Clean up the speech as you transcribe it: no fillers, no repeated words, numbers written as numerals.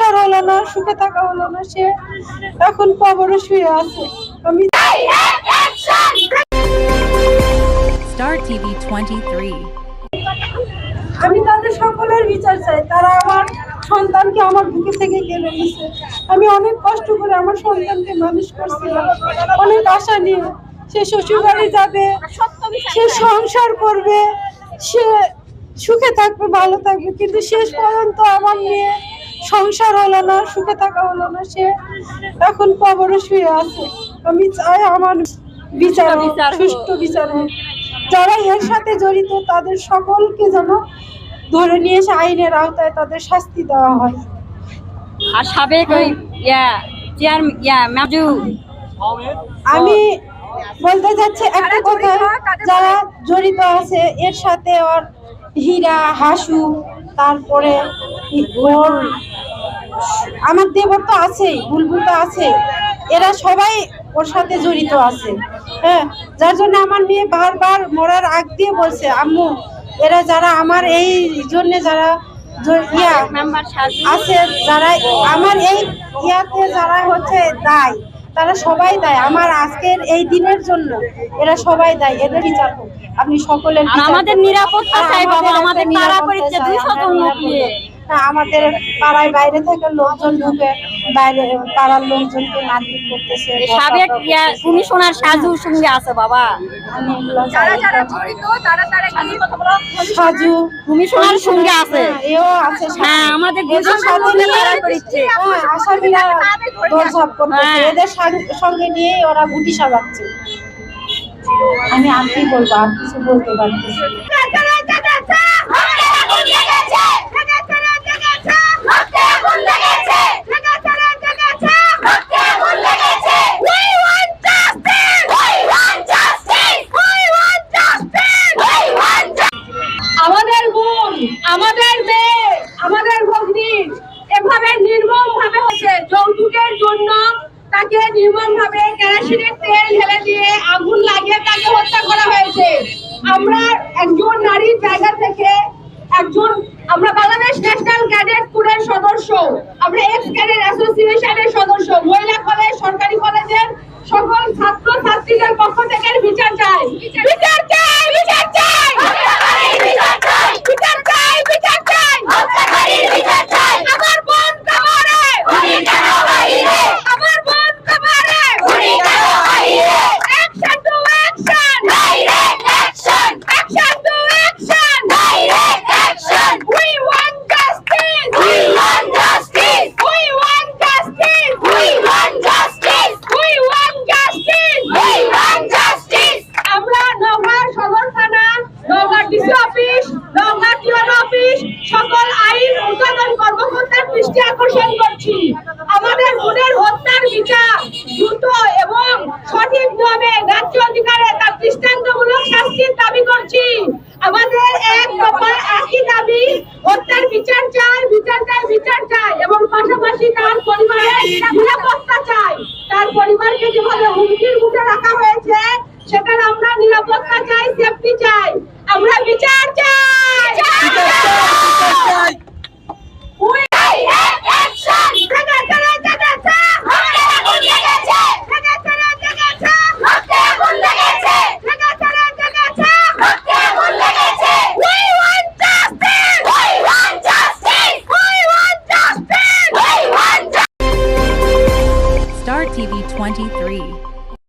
সংসার হলো না, সুখে থাকা হলো না, সে এখন কবরে শুয়ে আছে। আমি Star TV 23. আমি তাদের সকলের বিচার চাই। তারা আমার সন্তানকে আমার বুকে থেকে কেড়ে নিয়েছে। আমি অনেক কষ্ট করে আমার সন্তানকে মানুষ করছিলাম, অনেক আশা নিয়ে। সে শ্বশুর বাড়ি যাবে, সে সংসার করবে, সে সুখে থাকবে, ভালো থাকবে, কিন্তু শেষ পর্যন্ত আমার মেয়ে সংসার হলো না, সুখে থাকা হলো না, সে এখন কবরে শুয়ে আছে। আমি চাই আমার বিচার হোক, সুষ্ঠু বিচার হোক। যারা এর সাথে জড়িত তাদের সকলকে যেন ধরে নিয়ে এসে আইনের আওতায় তাদের শাস্তি দেওয়া হয়। আর সাবেক ওই মাজু আমি বলতে যাচ্ছি একটা কথা, যারা জড়িত আছে এর সাথে, ওর হীরা, হাসু, তারপরে ওর আমার দেবর তো আছেই, বুলবুল তো আছে, এরা সবাই ওর সাথে জড়িত আছে। হ্যাঁ, যার জন্য আমার মেয়ে বারবার মরার আগ দিয়ে বলছে, আম্মু এরা যারা আমার এই জন্য যারা আছে, যারা আমার এই ইয়াতে যারা হচ্ছে দায়, তারা সবাই দায় আমার আজকের এই দিনের জন্য, এরা সবাই দায়। এদের বিচার হোক। আপনি সকলের আমাদের নিরাপত্তা চাই বাবা, আমাদের পাড়া পড়ছে 200 লোক নিয়ে। আমাদের পাড়ায় বাইরে থেকে লোকজন ঢুকে বাইরে পাড়ার লোকজনকে মারপিট করতেছে। সাবেক কমিশনার সাজুর সঙ্গে আছে বাবা, সাজু কমিশনার সঙ্গে আছে। এও আছে। হ্যাঁ, আমাদের সাথে নিয়ে আসামিরা দৌড়ঝাঁপ করতেছে, এদের সঙ্গে নিয়ে ওরা গুটি সাজাচ্ছে। আমি আর কি বলবো, আর কিছু বলতে পারছি। আমাদের বোন, আমাদের মেয়ে, আমাদের ভগ্নী এভাবে নির্মম ভাবে হচ্ছে যৌতুকের জন্য তাকে নির্মম ভাবে কেরোসিনের তেল ঢেলে দিয়ে আগুন লাগিয়ে তাকে হত্যা করা হয়েছে। আমরা একজন নারীর জায়গা থেকে আমরা বাংলাদেশ ন্যাশনাল ক্যাডেট কোরের সদস্য, আমরা এক্স ক্যাডেট অ্যাসোসিয়েশনের সদস্য, মহিলা কলেজ, সরকারি কলেজের সকল ছাত্র ছাত্রীদের পক্ষ থেকে বিচার চাই, বিচার চাই, বিচার চাই, বিচার চাই, বিচার চাই, বিচার চাই, বিচার চাই। আমার বোন কবরে, উনি কেন বাইরে? আমার বোন কবরে, উনি কেন বাইরে? Action to action, direct action, action to action, direct action. We want justice, we want justice, we want justice, we want justice, we want justice, we want justice. আমরা নওগাঁ সদর থানা, Naogaon DC office, Naogaon T1 office, সকল আইন উদ্বোধন কর্মকর্তার দৃষ্টি আকর্ষণ করছি। আমাদের বোনের হত্যার বিচার দ্রুত এবং সঠিক নিয়মে ন্যায্য অধিকারে তার দৃষ্টান্তমূলক শাস্তির দাবি করছি। আমাদের এক দফা একই দাবি, হত্যার বিচার চাই, বিচার চাই, বিচার চাই, এবং পাশাপাশি তার পরিবারের নিরাপত্তা চাই। তার পরিবারকে যেভাবে হুমকির মুখে রাখা হয়েছে সেখানে আমরা নিরাপত্তা চাই, সেফটি চাই, আমরা বিচার চাই, বিচার চাই। উই ডাইরেক্ট অ্যাকশন, জায়গা জায়গা জায়গা হত্যা আগুন লেগেছে, জায়গা জায়গা জায়গা হত্যা আগুন লেগেছে, জায়গা জায়গা জায়গা হত্যা আগুন লেগেছে। We want justice, we want justice, we want justice, we want. Star TV 23.